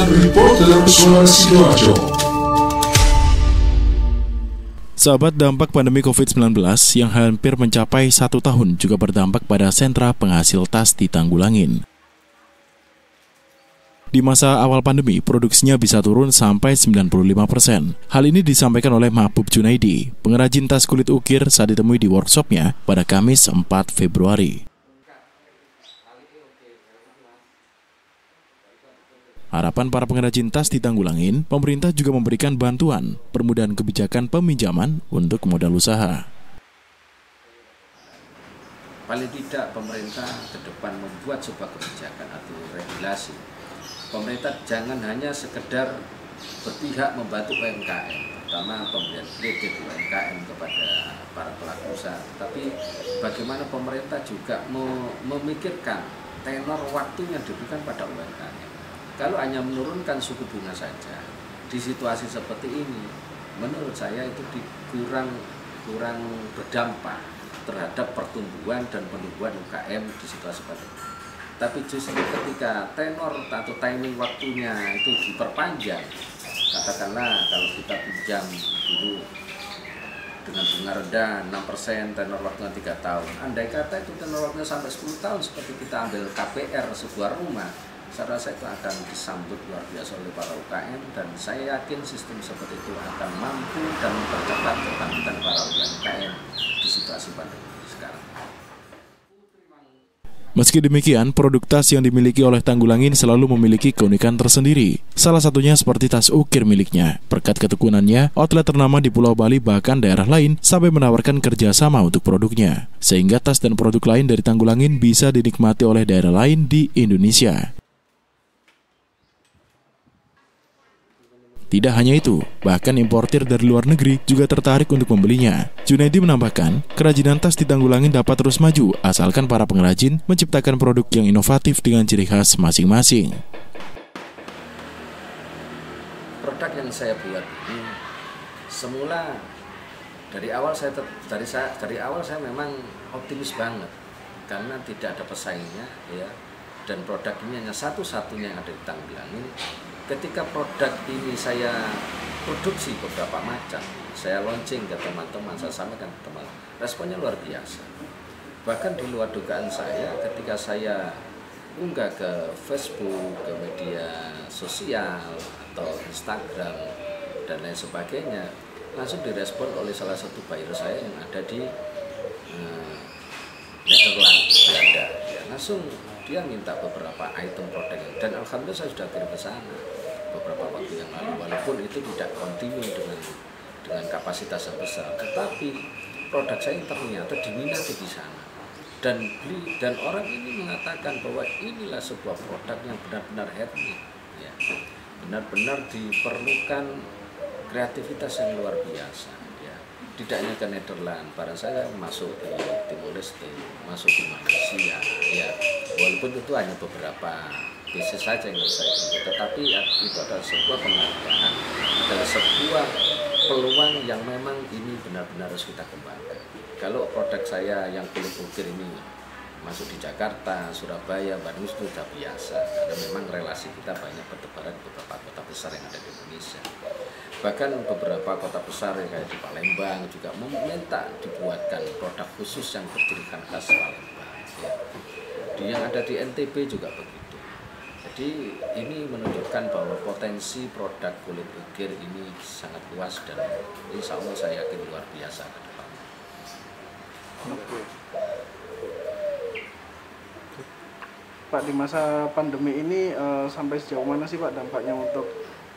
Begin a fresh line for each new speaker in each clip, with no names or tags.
Demikian reporter Suara Sidoarjo.
Sahabat, dampak pandemi COVID-19 yang hampir mencapai 1 tahun juga berdampak pada sentra penghasil tas di Tanggulangin. Di masa awal pandemi, produksinya bisa turun sampai 95%. Hal ini disampaikan oleh Mahbub Junaidi, pengrajin tas kulit ukir saat ditemui di workshopnya pada Kamis 4 Februari. Harapan para pengrajin tas di Tanggulangin, pemerintah juga memberikan bantuan, permudahan kebijakan peminjaman untuk modal usaha.
Paling tidak pemerintah ke depan membuat sebuah kebijakan atau regulasi. Pemerintah jangan hanya sekedar berpihak membantu UMKM, terutama pemberian kredit UMKM kepada para pelaku usaha, tapi bagaimana pemerintah juga memikirkan tenor waktu yang diberikan pada UMKM. Kalau hanya menurunkan suku bunga saja di situasi seperti ini, menurut saya itu kurang berdampak terhadap pertumbuhan dan penumbuhan UKM di situasi pandemi. Tapi justru ketika tenor atau timing waktunya itu diperpanjang, katakanlah kalau kita pinjam dulu dengan bunga rendah 6%, tenor waktunya 3 tahun. Andai kata itu tenor waktunya sampai 10 tahun seperti kita ambil KPR sebuah rumah, saya rasa itu akan disambut luar biasa oleh para UKM, dan saya yakin sistem seperti itu akan mampu dan mempercepat kebangkitan para UKM di situasi pandemi sekarang.
Meski demikian, produk tas yang dimiliki oleh Tanggulangin selalu memiliki keunikan tersendiri. Salah satunya seperti tas ukir miliknya. Berkat ketekunannya, outlet ternama di Pulau Bali bahkan daerah lain sampai menawarkan kerjasama untuk produknya. Sehingga tas dan produk lain dari Tanggulangin bisa dinikmati oleh daerah lain di Indonesia. Tidak hanya itu, bahkan importir dari luar negeri juga tertarik untuk membelinya. Junaidi menambahkan, kerajinan tas di Tanggulangin dapat terus maju asalkan para pengrajin menciptakan produk yang inovatif dengan ciri khas masing-masing.
Produk yang saya buat ini semula dari awal saya memang optimis banget karena tidak ada pesaingnya, ya. Dan produk ini hanya satu-satunya yang ada di Tanggulangin. Ketika produk ini saya produksi beberapa macam, saya launching ke teman-teman, saya sampaikan ke teman, responnya luar biasa. Bahkan di luar dugaan saya, ketika saya unggah ke Facebook, ke media sosial atau Instagram dan lain sebagainya, langsung direspon oleh salah satu buyer saya yang ada di Netherlands, Belanda. Ya, langsung dia minta beberapa item produk, dan alhamdulillah saya sudah kirim ke sana beberapa waktu yang lalu, walaupun itu tidak kontinu dengan kapasitas yang besar, tetapi produk saya ternyata diminati di sana dan orang ini mengatakan bahwa inilah sebuah produk yang benar-benar etnik, ya, benar-benar diperlukan kreativitas yang luar biasa, ya. Tidak hanya ke Nederland, barang saya masuk di Timor Leste, masuk di Malaysia, ya, walaupun itu hanya beberapa bisnis saja yang saya tunjuk, tetapi itu adalah sebuah penghargaan, adalah sebuah peluang yang memang ini benar-benar harus kita kembangkan. Kalau produk saya yang kulit ukir ini masuk di Jakarta, Surabaya, Bandung itu sudah biasa, karena memang relasi kita banyak bertebaran di beberapa kota besar yang ada di Indonesia. Bahkan beberapa kota besar yang kayak di Palembang juga meminta dibuatkan produk khusus yang berciri khas Palembang, ya. Yang ada di NTB juga begitu. Jadi ini menunjukkan bahwa potensi produk kulit ukir ini sangat luas dan insya Allah saya yakin luar biasa ke depan.
Pak, di masa pandemi ini sampai sejauh mana sih Pak dampaknya untuk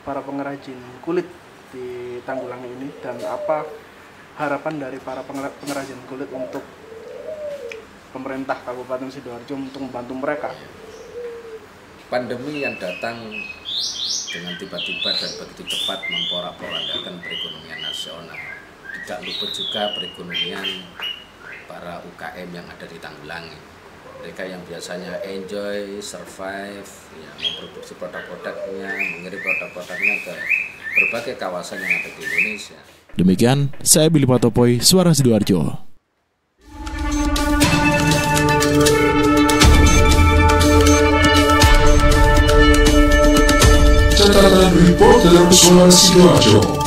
para pengrajin kulit di Tanggulangin ini, dan apa harapan dari para pengrajin kulit untuk pemerintah Kabupaten Sidoarjo untuk membantu mereka?
Pandemi yang datang dengan tiba-tiba dan begitu cepat memporak-porandakan perekonomian nasional. Tidak luput juga perekonomian para UKM yang ada di Tanggulangin. Mereka yang biasanya enjoy, survive, ya, memproduksi produk-produknya, mengirim produk-produknya ke berbagai kawasan yang ada di Indonesia.
Demikian, saya Billy Patopoy, Suara Sidoarjo.
catatan reporter Suara Sidoarjo.